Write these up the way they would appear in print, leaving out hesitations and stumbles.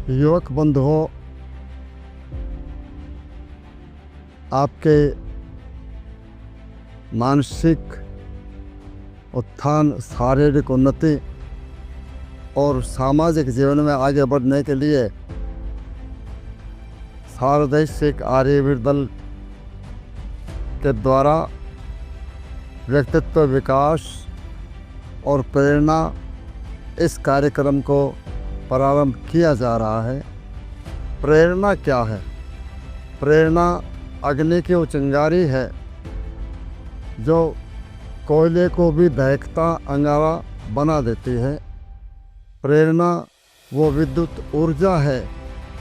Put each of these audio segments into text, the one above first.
युवक बंधुओं, आपके मानसिक उत्थान, शारीरिक उन्नति और सामाजिक जीवन में आगे बढ़ने के लिए सार्वदेशिक आर्यवीर दल के द्वारा व्यक्तित्व विकास और प्रेरणा इस कार्यक्रम को प्रारंभ किया जा रहा है। प्रेरणा क्या है? प्रेरणा अग्नि की वो चिंगारी है जो कोयले को भी दहकता अंगारा बना देती है। प्रेरणा वो विद्युत ऊर्जा है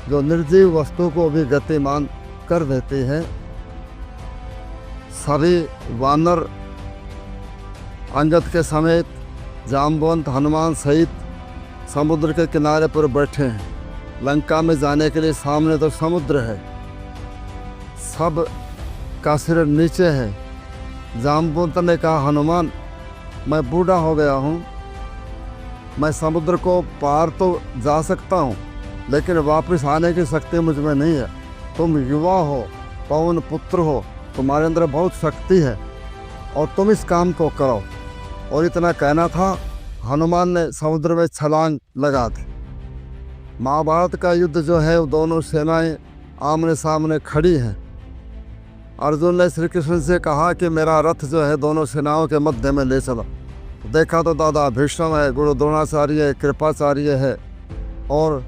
जो निर्जीव वस्तु को भी गतिमान कर देती है। सभी वानर अंगद के समेत जाम्बवंत हनुमान सहित समुद्र के किनारे पर बैठे हैं। लंका में जाने के लिए सामने तो समुद्र है, सब का सिर नीचे है। जाम्बवंत ने कहा, हनुमान, मैं बूढ़ा हो गया हूँ, मैं समुद्र को पार तो जा सकता हूँ, लेकिन वापस आने की शक्ति मुझ में नहीं है। तुम युवा हो, पवन पुत्र हो, तुम्हारे अंदर बहुत शक्ति है और तुम इस काम को करो। और इतना कहना था, हनुमान ने समुद्र में छलांग लगा दी। महाभारत का युद्ध जो है वो दोनों सेनाएं आमने सामने खड़ी हैं। अर्जुन ने श्री कृष्ण से कहा कि मेरा रथ जो है दोनों सेनाओं के मध्य में ले चलो। देखा तो दादा भीष्म है, गुरु द्रोणाचार्य है, कृपाचार्य है और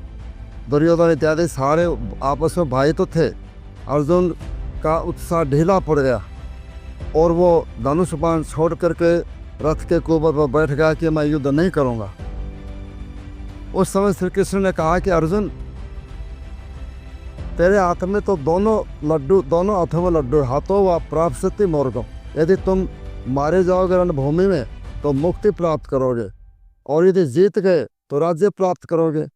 दुर्योधन इत्यादि सारे आपस में भाई तो थे। अर्जुन का उत्साह ढीला पड़ गया और वो धनुष बाण छोड़ करके रथ के ऊपर पर बैठ गया कि मैं युद्ध नहीं करूंगा। उस समय श्री कृष्ण ने कहा कि अर्जुन, तेरे हाथ में तो दोनों हाथों में लड्डू, हाथों व प्राप्स्यति मोर्गम। यदि तुम मारे जाओगे रणभूमि में तो मुक्ति प्राप्त करोगे और यदि जीत गए तो राज्य प्राप्त करोगे।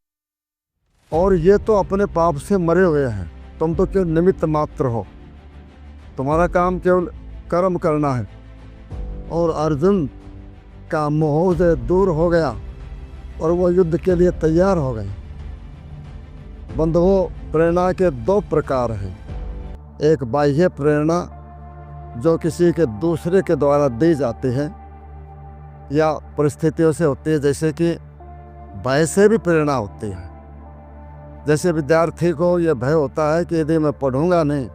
और ये तो अपने पाप से मरे हुए हैं, तुम तो केवल निमित्त मात्र हो, तुम्हारा काम केवल कर्म करना है। और अर्जुन का मोह से दूर हो गया और वो युद्ध के लिए तैयार हो गए। बंधुओं, प्रेरणा के दो प्रकार हैं। एक बाह्य प्रेरणा जो किसी के दूसरे के द्वारा दी जाती है या परिस्थितियों से होती है, जैसे कि भय से भी प्रेरणा होती है। जैसे विद्यार्थी को यह भय होता है कि यदि मैं पढ़ूंगा नहीं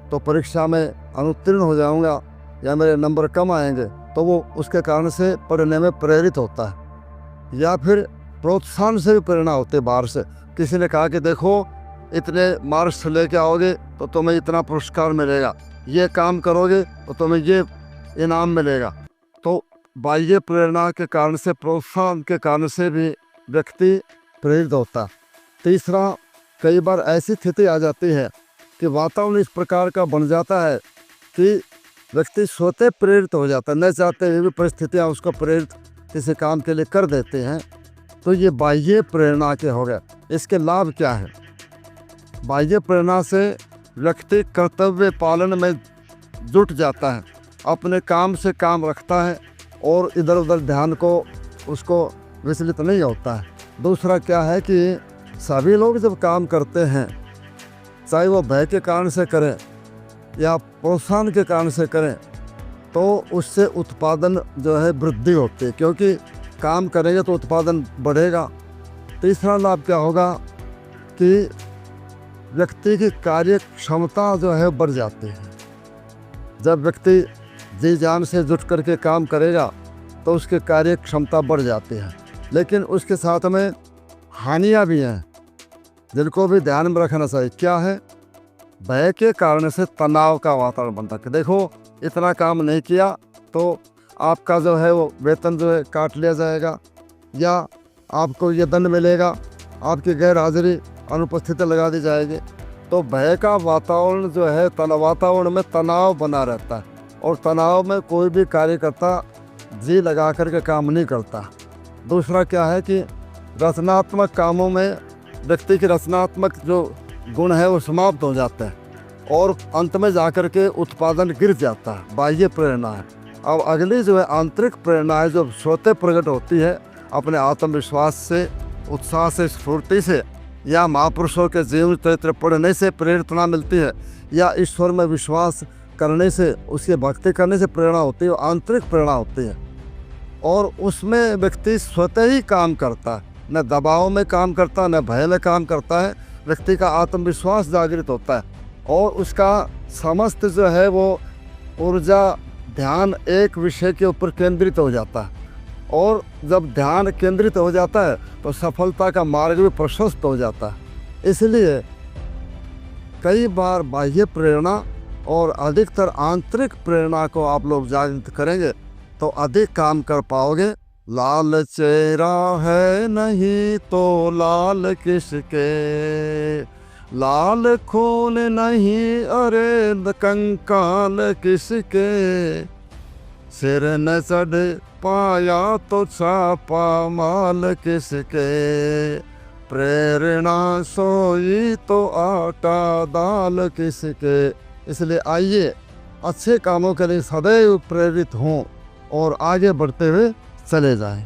तो परीक्षा में अनुत्तीर्ण हो जाऊंगा या मेरे नंबर कम आएंगे, तो वो उसके कारण से पढ़ने में प्रेरित होता है। या फिर प्रोत्साहन से भी प्रेरणा होती है बाहर से। किसी ने कहा कि देखो, इतने मार्क्स लेके आओगे तो तुम्हें इतना पुरस्कार मिलेगा, ये काम करोगे तो तुम्हें ये इनाम मिलेगा। तो बाह्य प्रेरणा के कारण से, प्रोत्साहन के कारण से भी व्यक्ति प्रेरित होता है। तीसरा, कई बार ऐसी स्थिति आ जाती है कि वातावरण इस प्रकार का बन जाता है कि व्यक्ति स्वतः प्रेरित हो जाता है, न चाहते हुए भी परिस्थितियाँ उसको प्रेरित किसी काम के लिए कर देते हैं। तो ये बाह्य प्रेरणा के हो गए। इसके लाभ क्या है? बाह्य प्रेरणा से व्यक्ति कर्तव्य पालन में जुट जाता है, अपने काम से काम रखता है और इधर उधर ध्यान को उसको विचलित नहीं होता है। दूसरा क्या है कि सभी लोग जब काम करते हैं, चाहे वो भय के कारण से करें या प्रोत्साहन के कारण से करें, तो उससे उत्पादन जो है वृद्धि होती है, क्योंकि काम करेंगे तो उत्पादन बढ़ेगा। तीसरा लाभ क्या होगा कि व्यक्ति की कार्य क्षमता जो है बढ़ जाती है। जब व्यक्ति जी जान से जुट करके काम करेगा तो उसकी कार्य क्षमता बढ़ जाती है। लेकिन उसके साथ में हानियाँ भी हैं जिनको भी ध्यान में रखना चाहिए। क्या है? भय के कारण से तनाव का वातावरण बनता है। देखो, इतना काम नहीं किया तो आपका जो है वो वेतन जो है काट लिया जाएगा या आपको ये दंड मिलेगा, आपकी गैर हाजिरी अनुपस्थिति लगा दी जाएगी। तो भय का वातावरण जो है, वातावरण में तनाव बना रहता है और तनाव में कोई भी कार्यकर्ता जी लगा करके काम नहीं करता। दूसरा क्या है कि रचनात्मक कामों में व्यक्ति की रचनात्मक जो गुण है वो समाप्त हो जाता है और अंत में जाकर के उत्पादन गिर जाता है। बाह्य प्रेरणा है। अब अगली जो है आंतरिक प्रेरणा है, जो स्वतः प्रकट होती है अपने आत्मविश्वास से, उत्साह से, स्फूर्ति से या महापुरुषों के जीवन चरित्र पढ़ने से प्रेरणा मिलती है, या ईश्वर में विश्वास करने से, उसकी भक्ति करने से प्रेरणा होती है, आंतरिक प्रेरणा होती है। और उसमें व्यक्ति स्वतः ही काम करता है, न दबाव में काम करता, न भय में काम करता है। व्यक्ति का आत्मविश्वास जागृत होता है और उसका समस्त जो है वो ऊर्जा, ध्यान एक विषय के ऊपर केंद्रित हो जाता है। और जब ध्यान केंद्रित हो जाता है तो सफलता का मार्ग भी प्रशस्त हो जाता है। इसलिए कई बार बाह्य प्रेरणा और अधिकतर आंतरिक प्रेरणा को आप लोग जागृत करेंगे तो अधिक काम कर पाओगे। लाल चेहरा है नहीं तो लाल किसके, लाल खून नहीं अरे कंकाल किसके, सिर न चढ़ पाया तो छापा माल किसके, प्रेरणा सोई तो आटा दाल किसके। इसलिए आइए अच्छे कामों के लिए सदैव प्रेरित हों और आगे बढ़ते हुए चले जाएं।